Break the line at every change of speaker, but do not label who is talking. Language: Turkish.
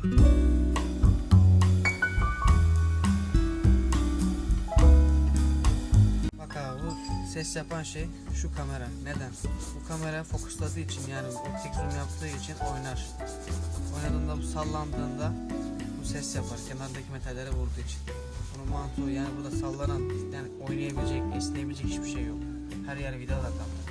Bak abi, bu ses yapan şey şu kamera. Neden? Bu kamera fokusladığı için, yani optik zoom yaptığı için oynar. Oynadığında, bu sallandığında bu ses yapar. Kenardaki metallere vurduğu için. Bunun mantığı, yani burada sallanan, yani oynayabilecek, esneyebilecek hiçbir şey yok. Her yer vidalar kaplı.